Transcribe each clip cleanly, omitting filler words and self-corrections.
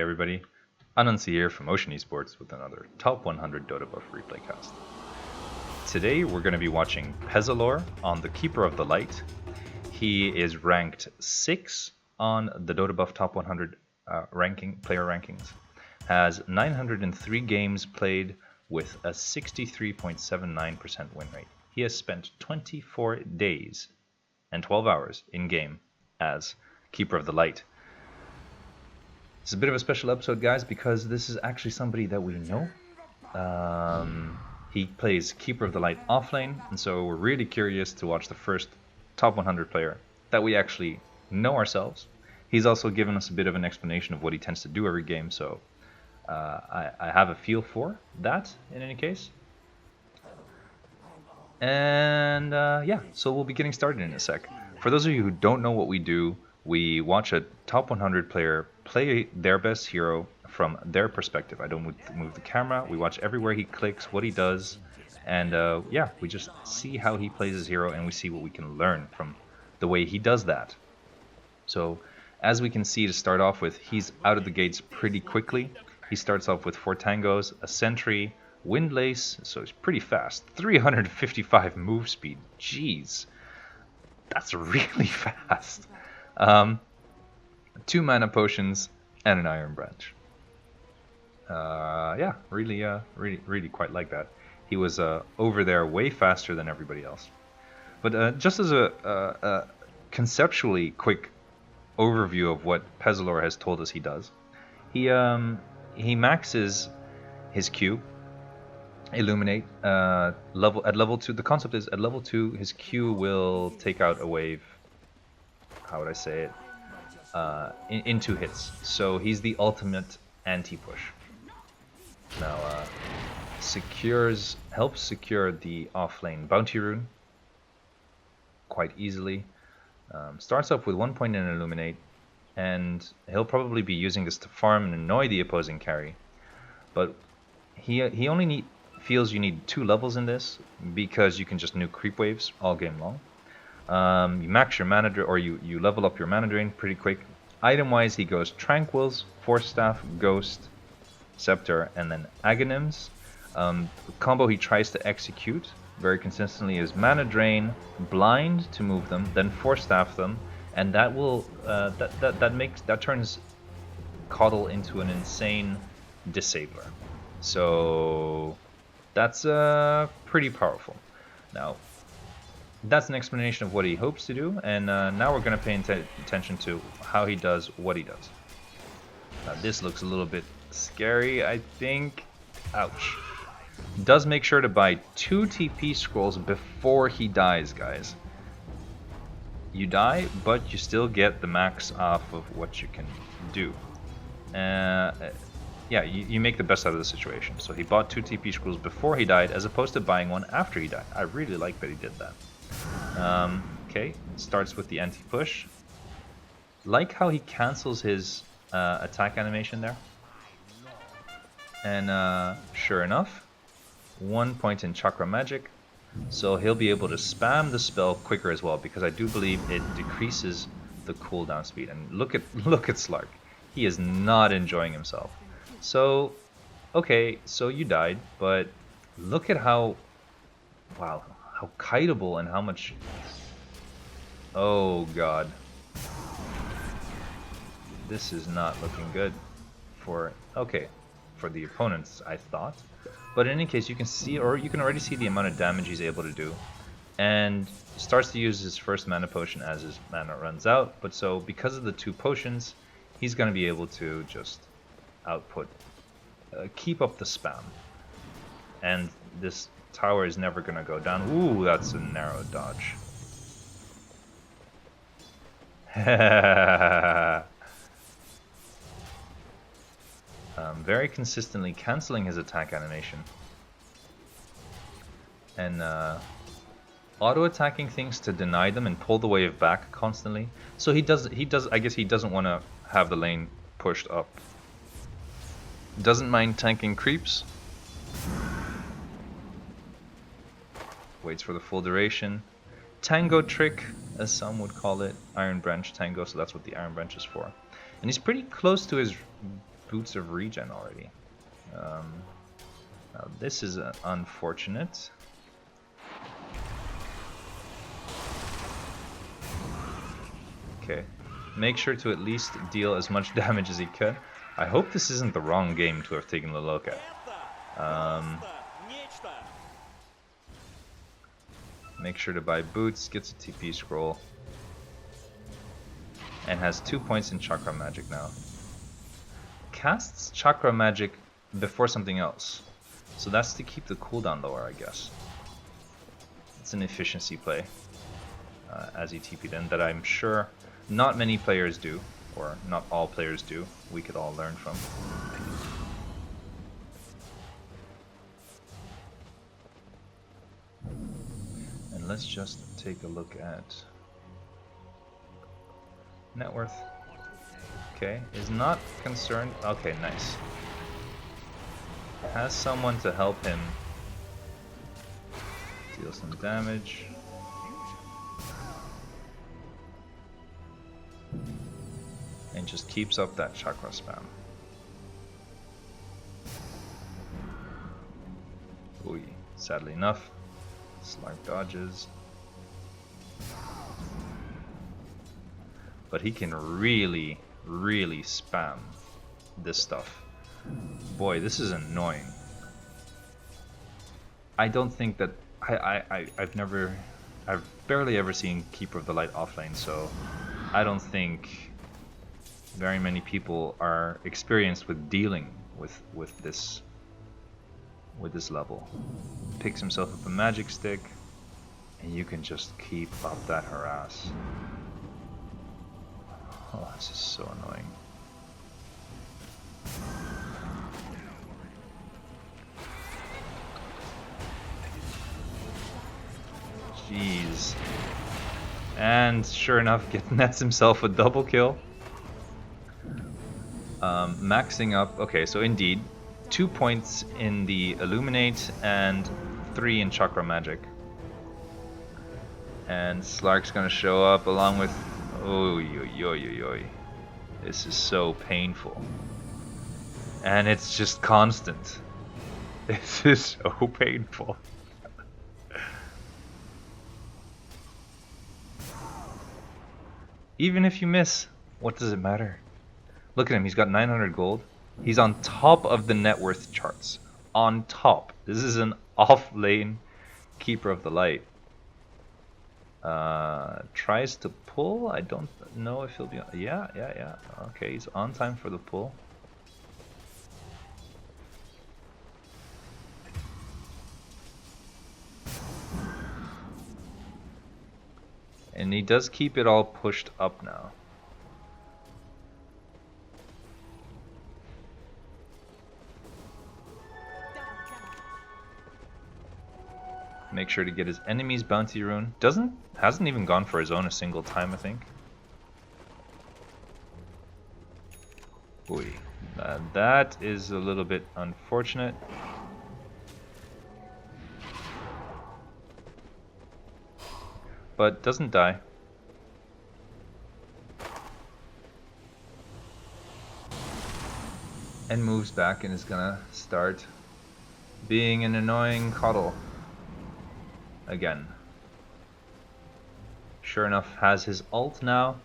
everybody, Anansi here from Ocean Esports with another Top 100 Dotabuff replay cast. Today we're going to be watching Pez-Alor on the Keeper of the Light. He is ranked 6 on the Dotabuff Top 100 player rankings. Has 903 games played with a 63.79% win rate. He has spent 24 days and 12 hours in game as Keeper of the Light. It's a bit of a special episode, guys, because this is actually somebody that we know. He plays Keeper of the Light offlane, and so we're really curious to watch the first top 100 player that we actually know ourselves. He's also given us a bit of an explanation of what he tends to do every game, so I have a feel for that in any case. And yeah, so we'll be getting started in a sec. For those of you who don't know what we do, we watch a top 100 player play their best hero from their perspective. I don't move the camera. We watch everywhere he clicks, what he does, and yeah, we just see how he plays his hero, and we see what we can learn from the way he does that. So, as we can see to start off with, he's out of the gates pretty quickly. He starts off with 4 tangos, a sentry, windlace, so he's pretty fast. 355 move speed. Jeez, that's really fast. 2 mana potions and an iron branch. Yeah, really quite like that. He was over there way faster than everybody else. But just as a conceptually quick overview of what Pez-Alor has told us he does, he maxes his Q, Illuminate, at level 2. The concept is at level 2 his Q will take out a wave. How would I say it? In 2 hits. So he's the ultimate anti-push. Now, helps secure the offlane bounty rune quite easily. Starts off with 1 point in Illuminate, and he'll probably be using this to farm and annoy the opposing carry. But he only feels you need 2 levels in this, because you can just nuke creep waves all game long. You max your mana, or you level up your mana drain pretty quick. Item-wise, he goes Tranquils, Force Staff, Ghost, Scepter, and then Aghanims. The combo he tries to execute very consistently is Mana Drain, Blind to move them, then Force Staff them, and that will that turns Coddle into an insane disabler. So that's pretty powerful. Now, that's an explanation of what he hopes to do, and now we're going to pay attention to how he does what he does. Now, this looks a little bit scary, I think. Ouch. Does make sure to buy 2 TP scrolls before he dies, guys. You die, but you still get the max off of what you can do. Yeah, you make the best out of the situation. So he bought 2 TP scrolls before he died, as opposed to buying one after he died. I really like that he did that. Okay, starts with the anti-push. Like how he cancels his attack animation there. And sure enough, 1 point in Chakra Magic. So he'll be able to spam the spell quicker as well, because I do believe it decreases the cooldown speed. And look at Slark. He is not enjoying himself. So, okay, so you died, but look at how, wow, how kiteable and how much, oh god. This is not looking good for, okay, for the opponents, I thought. But in any case, you can see, or you can already see the amount of damage he's able to do. And starts to use his first mana potion as his mana runs out. But so, because of the 2 potions, he's going to be able to just output, keep up the spam. And this tower is never going to go down. Ooh, that's a narrow dodge. Very consistently canceling his attack animation. And auto-attacking things to deny them and pull the wave back constantly. So he does, I guess he doesn't want to have the lane pushed up. Doesn't mind tanking creeps. Waits for the full duration. Tango trick, as some would call it. Iron Branch Tango, so that's what the Iron Branch is for. And he's pretty close to his boots of regen already. Now this is unfortunate. Okay, make sure to at least deal as much damage as he can. I hope this isn't the wrong game to have taken a look at. Make sure to buy boots, gets a TP scroll, and has 2 points in chakra magic now. Casts chakra magic before something else, so that's to keep the cooldown lower, I guess. It's an efficiency play, as he TP'd in, that I'm sure not many players do, or not all players do. We could all learn from. And let's just take a look at net worth. Okay, is not concerned. Okay, nice. Has someone to help him deal some damage. And just keeps up that chakra spam. Ooh, sadly enough, Slark dodges. But he can really, really spam this stuff. Boy, this is annoying. I don't think that I've barely ever seen Keeper of the Light offlane, so I don't think very many people are experienced with dealing with this level. Picks himself up a magic stick, and you can just keep up that harass. Oh, this is so annoying. Jeez. And sure enough, nets himself a double kill. Maxing up. Okay, so indeed, 2 points in the Illuminate and 3 in Chakra Magic. And Slark's gonna show up along with. Oh, yo. This is so painful. And it's just constant. This is so painful. Even if you miss, what does it matter? Look at him, he's got 900 gold. He's on top of the net worth charts. On top. This is an off-lane Keeper of the Light. Tries to pull. I don't know if he'll be on. Yeah. Okay, he's on time for the pull. And he does keep it all pushed up now. Make sure to get his enemy's bounty rune. Hasn't even gone for his own a single time, I think. Ooh, that is a little bit unfortunate. But doesn't die. And moves back and is gonna start being an annoying coddle. Again. Sure enough, has his ult now.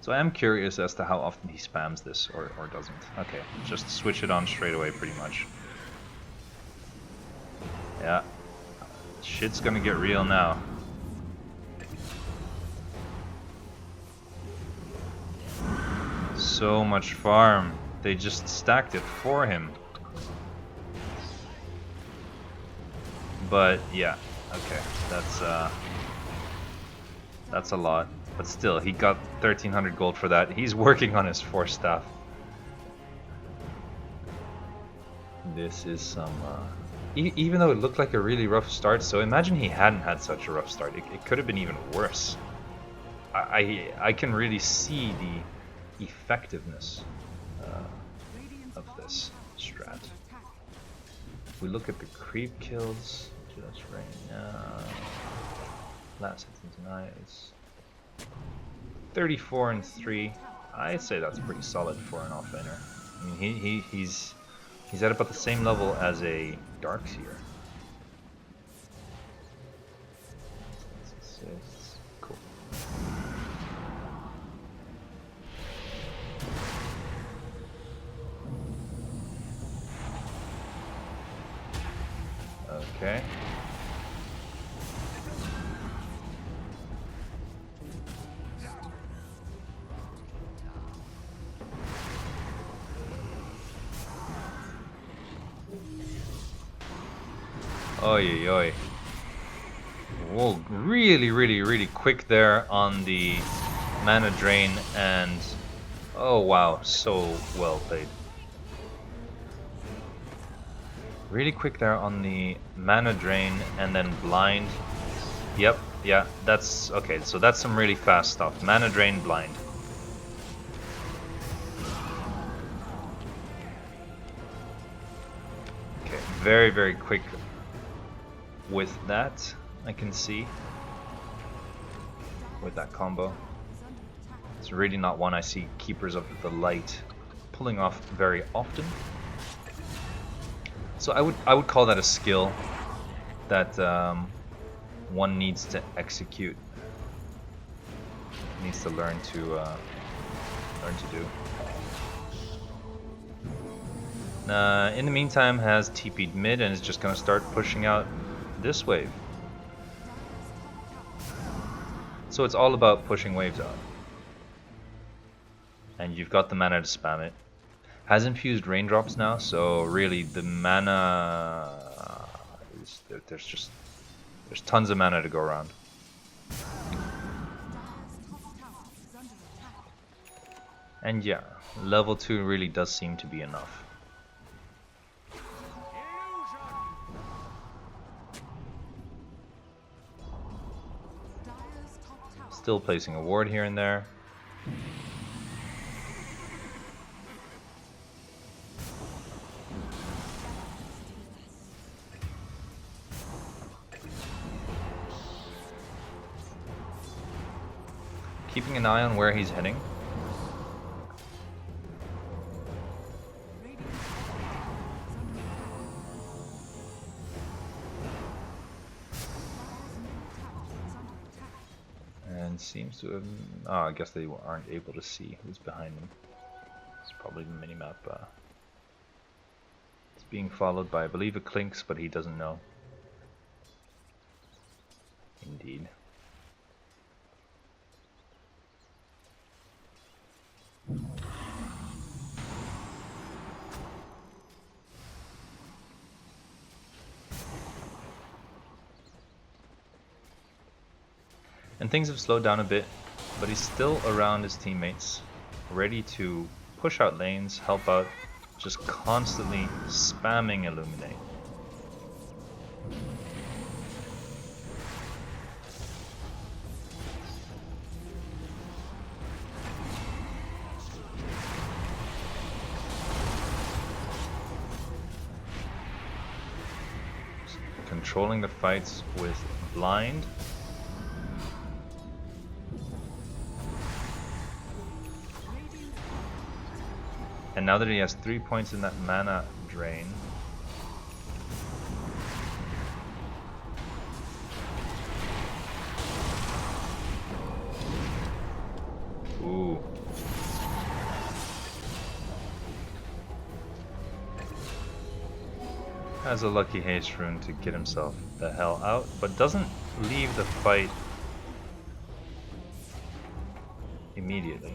So I am curious as to how often he spams this or doesn't. Okay, just switch it on straight away pretty much. Yeah. Shit's gonna get real now. So much farm. They just stacked it for him. But yeah. Okay, that's a lot, but still, he got 1300 gold for that. He's working on his 4 staff. This is some, even though it looked like a really rough start, so imagine he hadn't had such a rough start. It could have been even worse. I can really see the effectiveness of this strat. If we look at the creep kills, just right now, last hit tonight is 34 and 3. I'd say that's pretty solid for an offlaner. I mean, he's at about the same level as a Darkseer. Cool. Okay. Oi, oi. Whoa, really quick there on the mana drain, and oh wow, so well played. Really quick there on the mana drain and then blind. Yep, yeah, that's okay. So that's some really fast stuff. Mana drain, blind. Okay, very quick with that, I can see. With that combo. It's really not one I see Keepers of the Light pulling off very often. So I would call that a skill that one needs to execute, needs to learn to do. In the meantime, has TP'd mid and is just gonna start pushing out this wave. So it's all about pushing waves out, and you've got the mana to spam it. Has infused raindrops now, so really the mana is, there's tons of mana to go around. And yeah, level 2 really does seem to be enough. Still placing a ward here and there. Keeping an eye on where he's heading. And seems to have... oh, I guess they aren't able to see who's behind them. It's probably the minimap. It's being followed by, I believe, a Clinks, but he doesn't know. Indeed. And things have slowed down a bit, but he's still around his teammates, ready to push out lanes, help out, just constantly spamming Illuminate. Controlling the fights with blind. And now that he has 3 points in that mana drain, ooh. Has a lucky haste rune to get himself the hell out, but doesn't leave the fight immediately.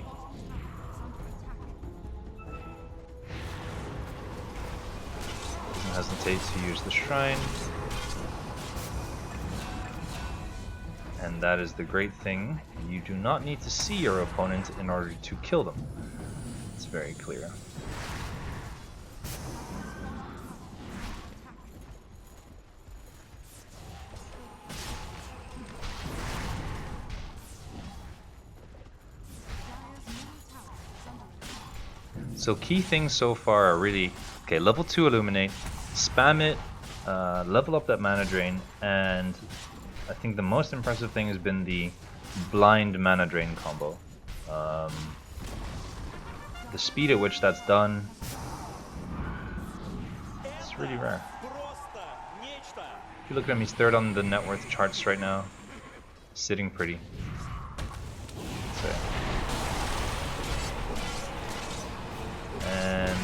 Doesn't hesitate to use the shrine. And that is the great thing. You do not need to see your opponent in order to kill them. It's very clear. So key things so far are really, okay, level 2 Illuminate, spam it, level up that mana drain, and I think the most impressive thing has been the blind mana drain combo. the speed at which that's done, it's really rare. If you look at him, he's third on the net worth charts right now, sitting pretty. So, and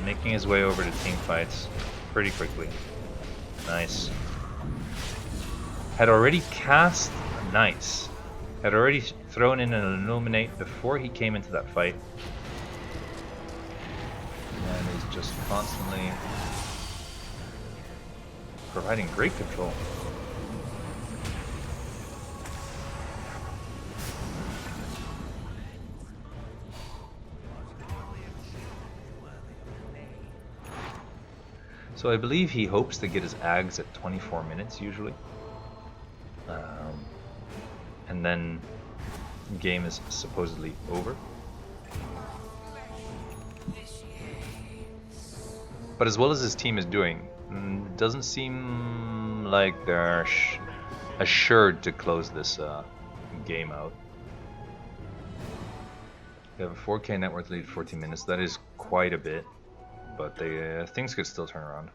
making his way over to team fights pretty quickly. Nice. Had already cast, nice. Had already thrown in an illuminate before he came into that fight. And is just constantly providing great control. So I believe he hopes to get his Ags at 24 minutes usually. And then the game is supposedly over. But as well as his team is doing, it doesn't seem like they're assured to close this game out. They have a 4K net worth lead, 14 minutes. That is quite a bit, but things could still turn around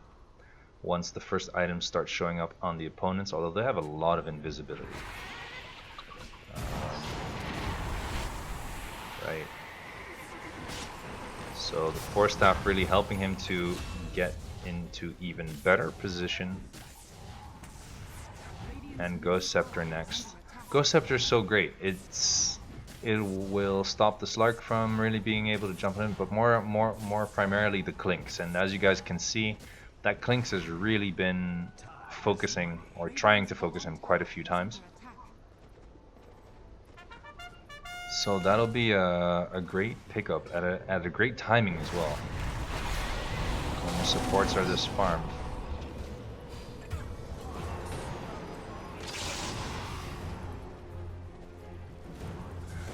once the first items start showing up on the opponents, although they have a lot of invisibility. Right. So the Force Staff really helping him to get into even better position. And Ghost Scepter next. Ghost Scepter is so great. It will stop the Slark from really being able to jump in, but more primarily the Clinks. And as you guys can see, that Clinks has really been focusing or trying to focus him quite a few times. So that'll be a great pickup at a great timing as well, when the supports are this farmed.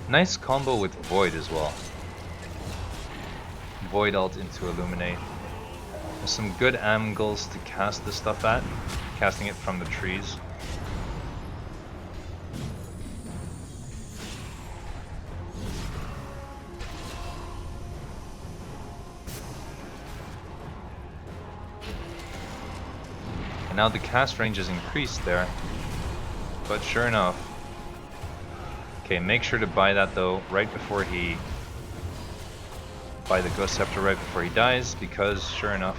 Nice combo with Void as well. Void ult into Illuminate. There's some good angles to cast this stuff at, casting it from the trees. And now the cast range is increased there, but sure enough. Okay, make sure to buy that though right before he buy the Ghost Scepter right before he dies, because sure enough,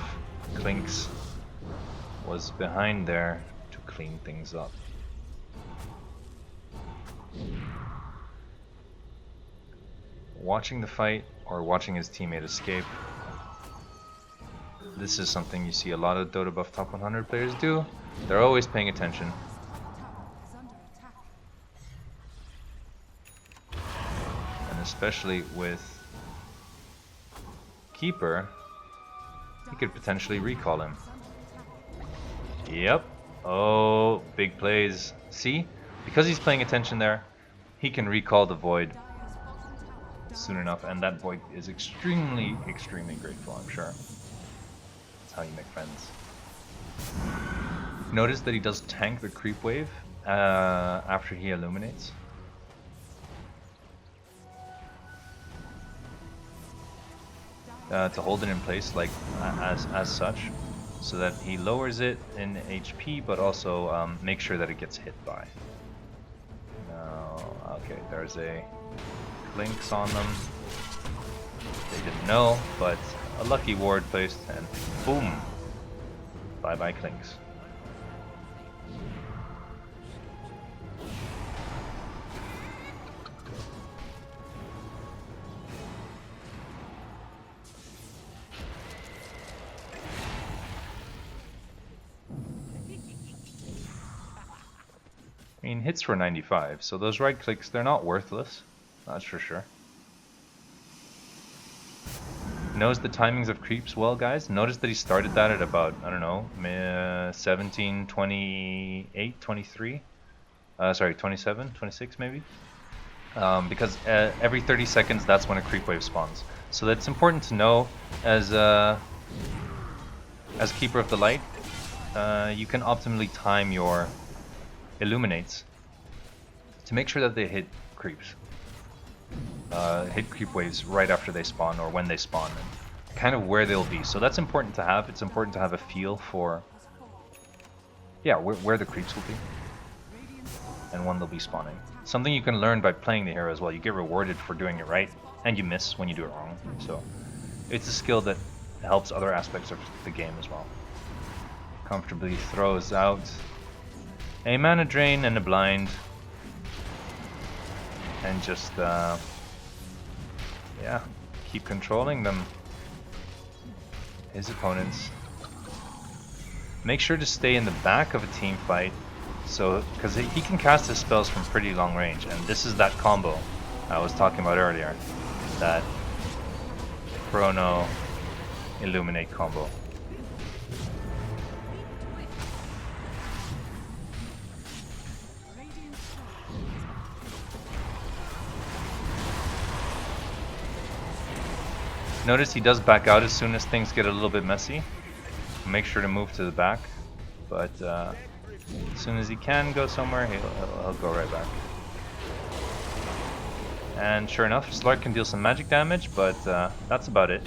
Clinks was behind there to clean things up. Watching the fight or watching his teammate escape. This is something you see a lot of Dotabuff Top 100 players do. They're always paying attention. And especially with Keeper, he could potentially recall him. Yep. Oh, big plays. See? Because he's paying attention there, he can recall the Void soon enough, and that Void is extremely grateful, I'm sure. How you make friends. Notice that he does tank the creep wave after he illuminates. To hold it in place like as such, so that he lowers it in HP, but also make sure that it gets hit by. Now, okay, there's a Clinks on them. They didn't know, but a lucky ward placed, and boom! Bye bye Clinks. I mean, hits for 95, so those right clicks, they're not worthless, that's for sure. Knows the timings of creeps well, guys. Notice that he started that at about, I don't know, 17, 28, 23. Sorry, 27, 26 maybe. Because every 30 seconds, that's when a creep wave spawns. So that's important to know as Keeper of the Light. You can optimally time your illuminates to make sure that they hit creeps. hit creep waves right after they spawn or when they spawn, and kind of where they'll be. So that's important to have. It's important to have a feel for, yeah, where the creeps will be and when they'll be spawning. Something you can learn by playing the hero as well. You get rewarded for doing it right, and you miss when you do it wrong. So it's a skill that helps other aspects of the game as well. Comfortably throws out a mana drain and a blind, and just yeah, keep controlling them, his opponents. Make sure to stay in the back of a team fight, so because he can cast his spells from pretty long range, and this is that combo I was talking about earlier, that Chrono Illuminate combo. Notice he does back out as soon as things get a little bit messy. Make sure to move to the back, but as soon as he can go somewhere, he'll go right back. And sure enough, Slark can deal some magic damage, but that's about it.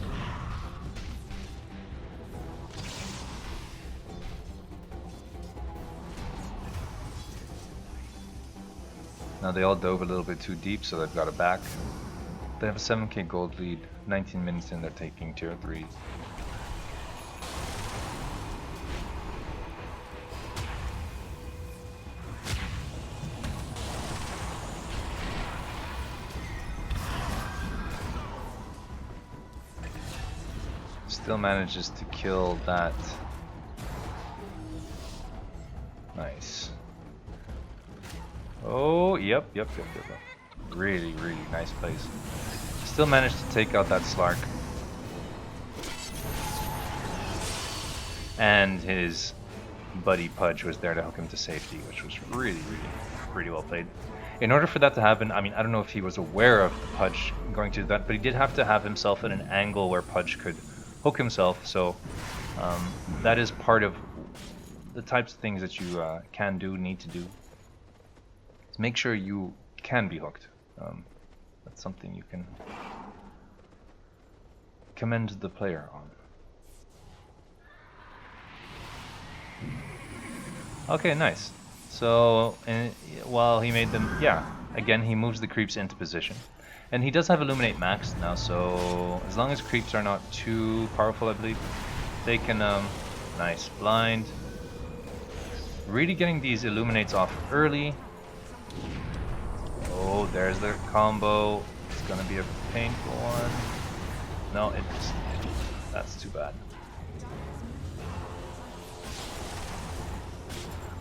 Now they all dove a little bit too deep, so they've got it back. They have a 7k gold lead, 19 minutes in, they're taking tier 3. Still manages to kill that. Nice. Oh, yep. Really, really nice plays. Still managed to take out that Slark. And his buddy Pudge was there to help him to safety, which was really, really well played. In order for that to happen, I mean, I don't know if he was aware of Pudge going to do that, but he did have to have himself at an angle where Pudge could hook himself, so that is part of the types of things that you can do, need to do. Is make sure you can be hooked. That's something you can commend the player on. Okay, nice. So while he made them, yeah, again he moves the creeps into position. And he does have Illuminate maxed now, so as long as creeps are not too powerful, I believe, they can, nice, blind. Really getting these Illuminates off early. Oh, there's the combo. It's gonna be a painful one. No, that's too bad.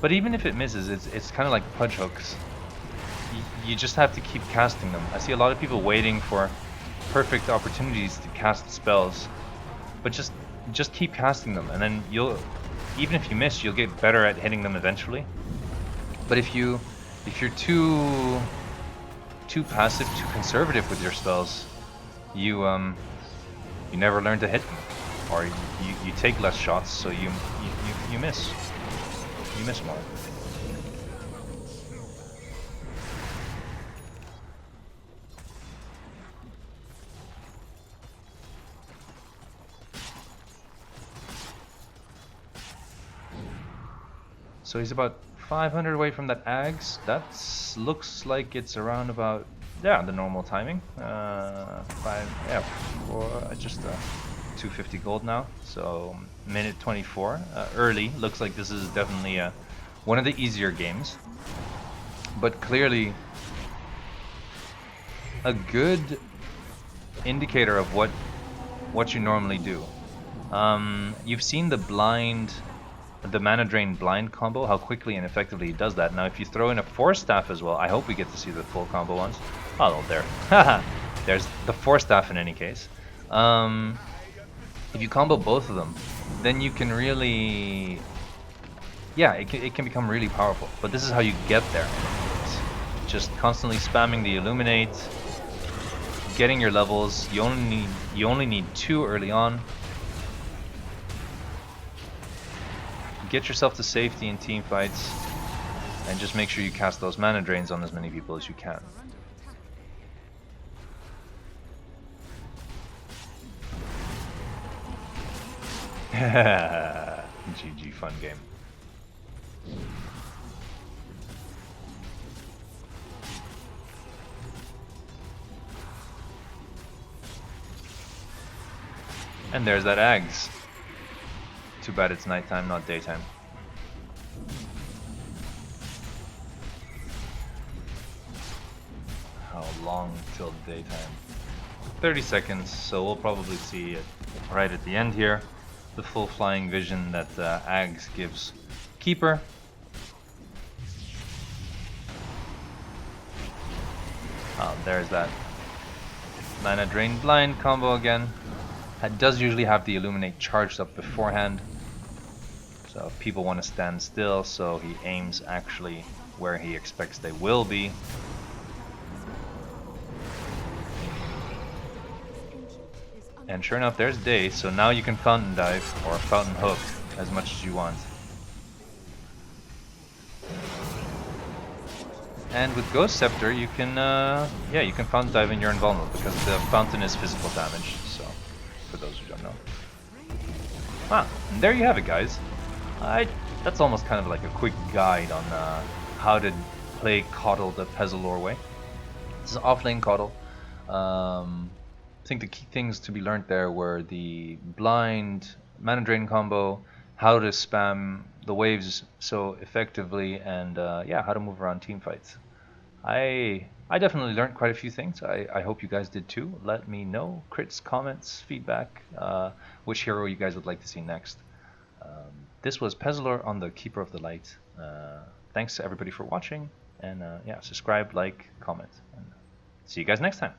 But even if it misses, it's kind of like Pudge hooks. You just have to keep casting them. I see a lot of people waiting for perfect opportunities to cast spells, but just keep casting them, and then even if you miss, you'll get better at hitting them eventually. But if you're too passive, too conservative with your spells, you never learn to hit them, or you take less shots, so you miss. You miss more. So he's about 500 away from that Ags. That looks like it's around about, yeah, the normal timing. Just 250 gold now. So minute 24, early. Looks like this is definitely one of the easier games, but clearly a good indicator of what you normally do. You've seen the mana drain blind combo, how quickly and effectively he does that. Now if you throw in a Force Staff as well, I hope we get to see the full combo once. Oh, there. There's the Force Staff in any case. If you combo both of them, then you can really, yeah, it can become really powerful. But this is how you get there. It's just constantly spamming the Illuminate, getting your levels. You only need 2 early on. Get yourself to safety in team fights, and just make sure you cast those mana drains on as many people as you can. GG, fun game. And there's that Ags. Too bad it's nighttime, not daytime. How long till daytime? 30 seconds, so we'll probably see it right at the end here. The full flying vision that Ags gives Keeper. Oh, there's that mana drain blind combo again. It does usually have the illuminate charged up beforehand, so if people want to stand still, so he aims actually where he expects they will be. And sure enough, there's day, so now you can fountain dive or fountain hook as much as you want. And with Ghost Scepter, you can you can fountain dive and you're invulnerable because the fountain is physical damage. So, for those who don't know. And there you have it, guys. That's almost kind of like a quick guide on how to play Coddle the Pez-Alor way. This is offlane Coddle. I think the key things to be learned there were the blind mana drain combo, how to spam the waves so effectively, and how to move around team fights. I definitely learned quite a few things. I hope you guys did too. Let me know, crits, comments, feedback, which hero you guys would like to see next. This was Pez-Alor on the Keeper of the Light. Thanks to everybody for watching, and subscribe, like, comment, and see you guys next time.